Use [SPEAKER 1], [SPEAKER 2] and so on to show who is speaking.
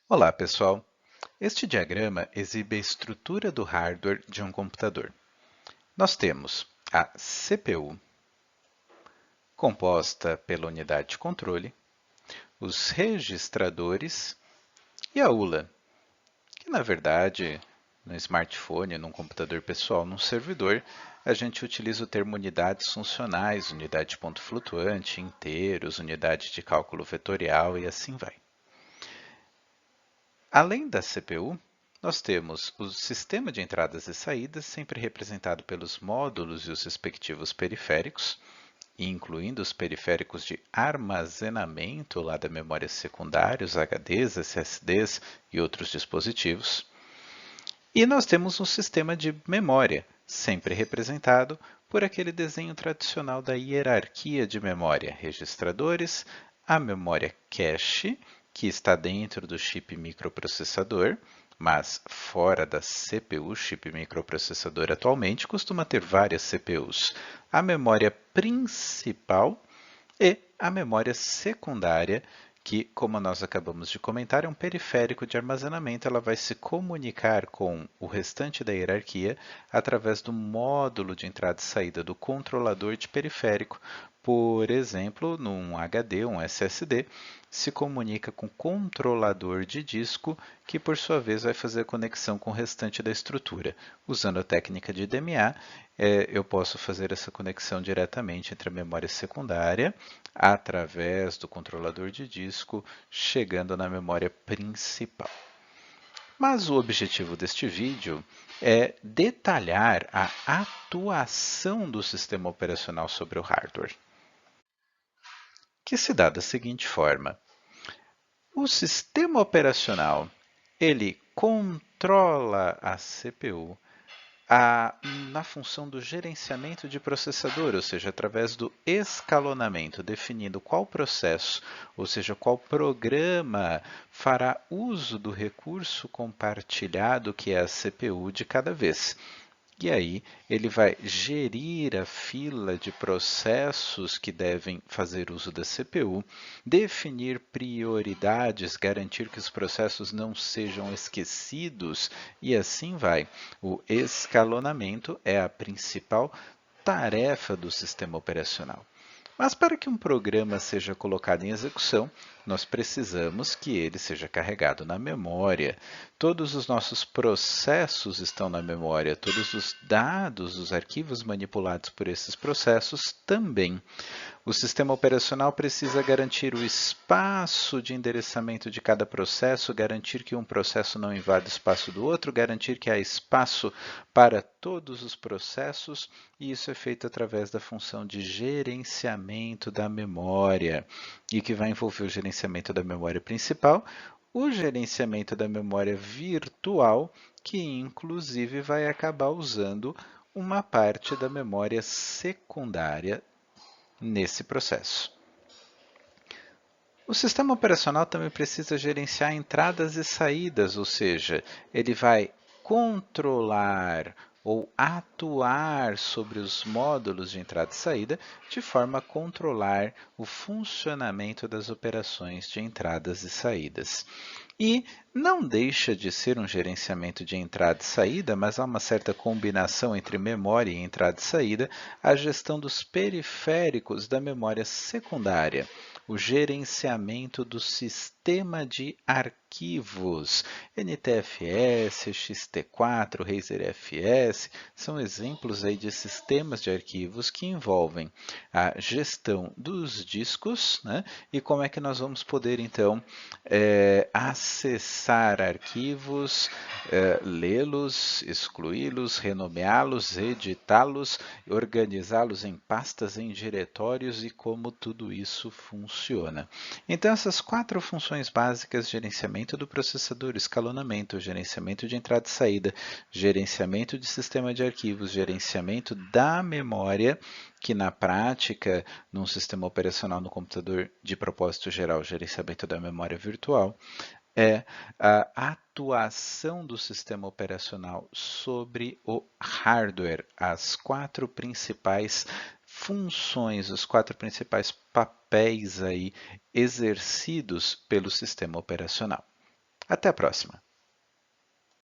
[SPEAKER 1] Olá, pessoal! Este diagrama exibe a estrutura do hardware de um computador. Nós temos a CPU, composta pela unidade de controle, os registradores e a ULA, que na verdade, no smartphone, num computador pessoal, num servidor, a gente utiliza o termo unidades funcionais, unidade de ponto flutuante, inteiros, unidade de cálculo vetorial e assim vai. Além da CPU, nós temos o sistema de entradas e saídas, sempre representado pelos módulos e os respectivos periféricos, incluindo os periféricos de armazenamento lá da memória secundária, os HDs, SSDs e outros dispositivos. E nós temos um sistema de memória, sempre representado por aquele desenho tradicional da hierarquia de memória, registradores, a memória cache, que está dentro do chip microprocessador, mas fora da CPU, chip microprocessador atualmente costuma ter várias CPUs, a memória principal e a memória secundária, que, como nós acabamos de comentar, é um periférico de armazenamento. Ela vai se comunicar com o restante da hierarquia através do módulo de entrada e saída do controlador de periférico. Por exemplo, num HD, um SSD, se comunica com o controlador de disco, que por sua vez vai fazer a conexão com o restante da estrutura. Usando a técnica de DMA, eu posso fazer essa conexão diretamente entre a memória secundária através do controlador de disco, chegando na memória principal. Mas o objetivo deste vídeo é detalhar a atuação do sistema operacional sobre o hardware, que se dá da seguinte forma. O sistema operacional, ele controla a CPU na função do gerenciamento de processador, ou seja, através do escalonamento, definindo qual processo, ou seja, qual programa fará uso do recurso compartilhado que é a CPU de cada vez. E aí ele vai gerir a fila de processos que devem fazer uso da CPU, definir prioridades, garantir que os processos não sejam esquecidos e assim vai. O escalonamento é a principal tarefa do sistema operacional. Mas para que um programa seja colocado em execução, nós precisamos que ele seja carregado na memória. Todos os nossos processos estão na memória, todos os dados, os arquivos manipulados por esses processos também. O sistema operacional precisa garantir o espaço de endereçamento de cada processo, garantir que um processo não invada o espaço do outro, garantir que há espaço para todos os processos, e isso é feito através da função de gerenciamento da memória, e que vai envolver o gerenciamento da memória principal, o gerenciamento da memória virtual, que inclusive vai acabar usando uma parte da memória secundária nesse processo. O sistema operacional também precisa gerenciar entradas e saídas, ou seja, ele vai controlar ou atuar sobre os módulos de entrada e saída de forma a controlar o funcionamento das operações de entradas e saídas. E não deixa de ser um gerenciamento de entrada e saída, mas há uma certa combinação entre memória e entrada e saída, a gestão dos periféricos da memória secundária, o gerenciamento do sistema de arquivos, NTFS, XT4, RazerFS, são exemplos aí de sistemas de arquivos que envolvem a gestão dos discos, né? E como é que nós vamos poder então acessar arquivos, lê-los, excluí-los, renomeá-los, editá-los, organizá-los em pastas, em diretórios e como tudo isso funciona. Então, essas quatro funções básicas: gerenciamento do processador, escalonamento, gerenciamento de entrada e saída, gerenciamento de sistema de arquivos, gerenciamento da memória, que na prática, num sistema operacional no computador de propósito geral, gerenciamento da memória virtual, é a atuação do sistema operacional sobre o hardware, as quatro principais funções, os quatro principais papéis aí exercidos pelo sistema operacional. Até a próxima!